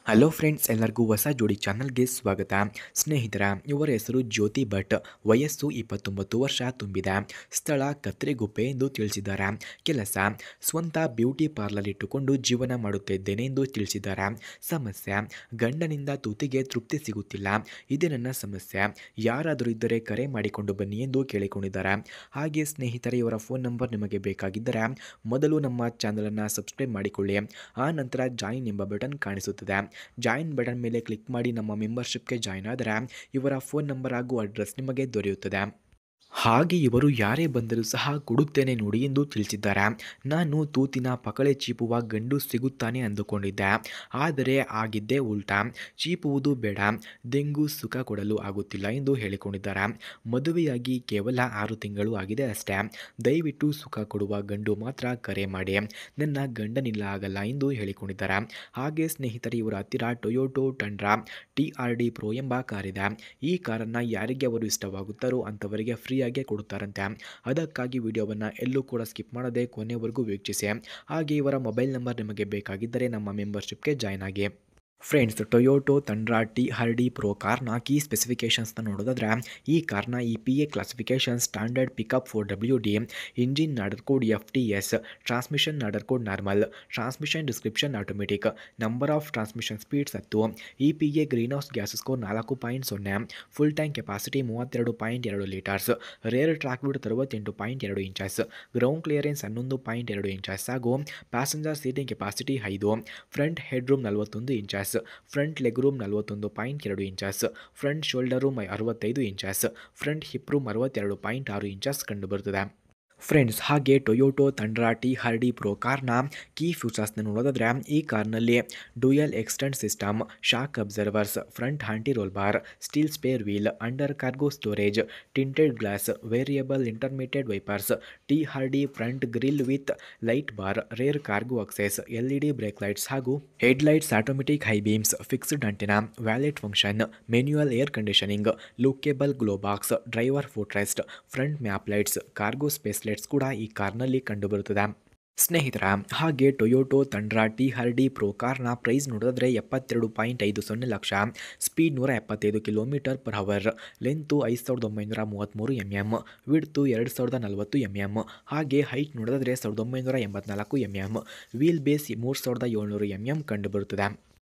Hello friends, ಎಲ್ಲರಿಗೂ ಹೊಸ ಜೋಡಿ ಚಾನಲ್ಗೆ ಸ್ವಾಗತ. ಸ್ನೇಹಿತರ, ಇವರ ಹೆಸರು ಜ್ಯೋತಿ ಭಟ್. ವಯಸ್ಸು 29 ವರ್ಷ ತುಂಬಿದೆ. ಸ್ಥಳ ಕತ್ರಿಗುಪ್ಪೆ ಎಂದು ತಿಳಿಸಿದ್ದಾರೆ. ಕೆಲಸ ಸ್ವಂತ ಬ್ಯೂಟಿ ಪಾರ್ಲರ್ ಇಟ್ಟುಕೊಂಡು ಜೀವನ ಮಾಡುತ್ತಿದ್ದೇನೆ ಎಂದು ತಿಳಿಸಿದ್ದಾರೆ. ಸಮಸ್ಯೆ ಗಂಡನಿಂದ ತೂತಿಗೆ ತೃಪ್ತಿ ಸಿಗುತ್ತಿಲ್ಲ. ಇದೇ ನನ್ನ ಸಮಸ್ಯೆ. ಯಾರಾದರೂ ಇದ್ದರೆ ಕರೆ ಮಾಡಿಕೊಂಡು ಬನ್ನಿ ಎಂದು ಕೇಳಿಕೊಂಡಿದ್ದಾರೆ. ಹಾಗೆ ಸ್ನೇಹಿತರೆ, ಇವರ ಫೋನ್ ನಂಬರ್ ನಿಮಗೆ ಬೇಕಾಗಿದ್ದರೆ ಮೊದಲು ನಮ್ಮ ಚಾನಲನ್ನು ಸಬ್ಸ್ಕ್ರೈಬ್ ಮಾಡಿಕೊಳ್ಳಿ. ಆ ನಂತರ ಜಾಯಿನ್ ಎಂಬ ಬಟನ್ ಕಾಣಿಸುತ್ತದೆ. ಜಾಯಿನ್ ಬಟನ್ ಮೇಲೆ ಕ್ಲಿಕ್ ಮಾಡಿ ನಮ್ಮ ಮೆಂಬರ್ಶಿಪ್ಗೆ ಜಾಯಿನ್ ಆದರೆ ಇವರ ಫೋನ್ ನಂಬರ್ ಹಾಗೂ ಅಡ್ರೆಸ್ ನಿಮಗೆ ದೊರೆಯುತ್ತದೆ. ಹಾಗೆ ಇವರು ಯಾರೇ ಬಂದರೂ ಸಹ ಕೊಡುತ್ತೇನೆ ನೋಡಿ ಎಂದು ತಿಳಿಸಿದ್ದಾರೆ. ನಾನು ತೂತಿನ ಪಕಳೆ ಚೀಪುವ ಗಂಡು ಸಿಗುತ್ತಾನೆ ಅಂದುಕೊಂಡಿದ್ದೆ, ಆದರೆ ಆಗಿದ್ದೇ ಉಲ್ಟಾ. ಚೀಪುವುದು ಬೇಡ, ದೆಂಗು ಸುಖ ಕೊಡಲು ಆಗುತ್ತಿಲ್ಲ ಎಂದು ಹೇಳಿಕೊಂಡಿದ್ದಾರೆ. ಮದುವೆಯಾಗಿ ಕೇವಲ 6 ತಿಂಗಳು ಆಗಿದೆ ಅಷ್ಟೇ. ದಯವಿಟ್ಟು ಸುಖ ಕೊಡುವ ಗಂಡು ಮಾತ್ರ ಕರೆ ಮಾಡಿ, ನನ್ನ ಗಂಡನಿಲ್ಲ ಆಗಲ್ಲ ಎಂದು ಹೇಳಿಕೊಂಡಿದ್ದಾರೆ. ಹಾಗೆ ಸ್ನೇಹಿತರೆ, ಇವರ ಹತ್ತಿರ ಟೊಯೋಟೋ ಟಂಡ್ರಾ TRD Pro ಎಂಬ ಕಾರಿದೆ. ಈ ಕಾರನ್ನು ಯಾರಿಗೆ ಅವರು ಇಷ್ಟವಾಗುತ್ತಾರೋ ಅಂಥವರಿಗೆ ಫ್ರೀಯಾಗಿ ಕೊಡುತ್ತಾರಂತೆ. ಅದಕ್ಕಾಗಿ ವಿಡಿಯೋವನ್ನು ಎಲ್ಲೂ ಕೂಡ ಸ್ಕಿಪ್ ಮಾಡದೆ ಕೊನೆವರೆಗೂ ವೀಕ್ಷಿಸಿ. ಹಾಗೆ ಇವರ ಮೊಬೈಲ್ ನಂಬರ್ ನಿಮಗೆ ಬೇಕಾಗಿದ್ದರೆ ನಮ್ಮ ಮೆಂಬರ್ಶಿಪ್ಗೆ ಜಾಯ್ನ್ ಆಗಿ. Friends, Toyota Tundra TRD Pro ಕಾರ್ನ ಕೀ ಸ್ಪೆಸಿಫಿಕೇಷನ್ಸ್ನ ನೋಡೋದಾದ್ರೆ, ಈ ಕಾರ್ನ EPA classification standard pickup 4WD, engine order code FTS, transmission order code normal, transmission description automatic, number of transmission speeds 10, EPA green house gas score 4.0, full tank capacity 32.2 litres, rear track width 68.2 inches, ground clearance 11.2 inches ಹಾಗೂ passenger seating capacity 5, front head room 41 inches, front leg room 41.2 inches, front shoulder room 65 inches, front hip room 62.6 inches ಕಂಡುಬರುತ್ತದೆ. Friends, ಹಾಗೆ Toyota Tundra TRD Pro ಕಾರ್ನ key ಫ್ಯೂಚರ್ಸ್ನ ನೋಡೋದಾದರೆ, ಈ ಕಾರ್ನಲ್ಲಿ dual extent system, shock observers, front anti roll bar, steel spare wheel, under cargo storage, tinted glass, variable intermediate wipers, TRD front grille with light bar, rear cargo access, LED brake lights ಹಾಗೂ head lights, automatic high beams, fixed antenna, valet function, manual air conditioning, lockable glove box, driver footrest, front map lights, cargo space lights ಕೂಡ ಈ ಕಾರ್ನಲ್ಲಿ ಕಂಡುಬರುತ್ತದೆ. ಸ್ನೇಹಿತರ, ಹಾಗೆ Toyota Tundra TRD Pro ಕಾರ್ನ price ನೋಡಿದ್ರೆ 72.50 lakh, speed 175 km/h, length 5933 mm, width 2040 mm, ಹಾಗೆ height ನೋಡಿದ್ರೆ 1984 mm, ವೀಲ್ ಬೇಸ್ 3700 mm ಕಂಡುಬರುತ್ತದೆ.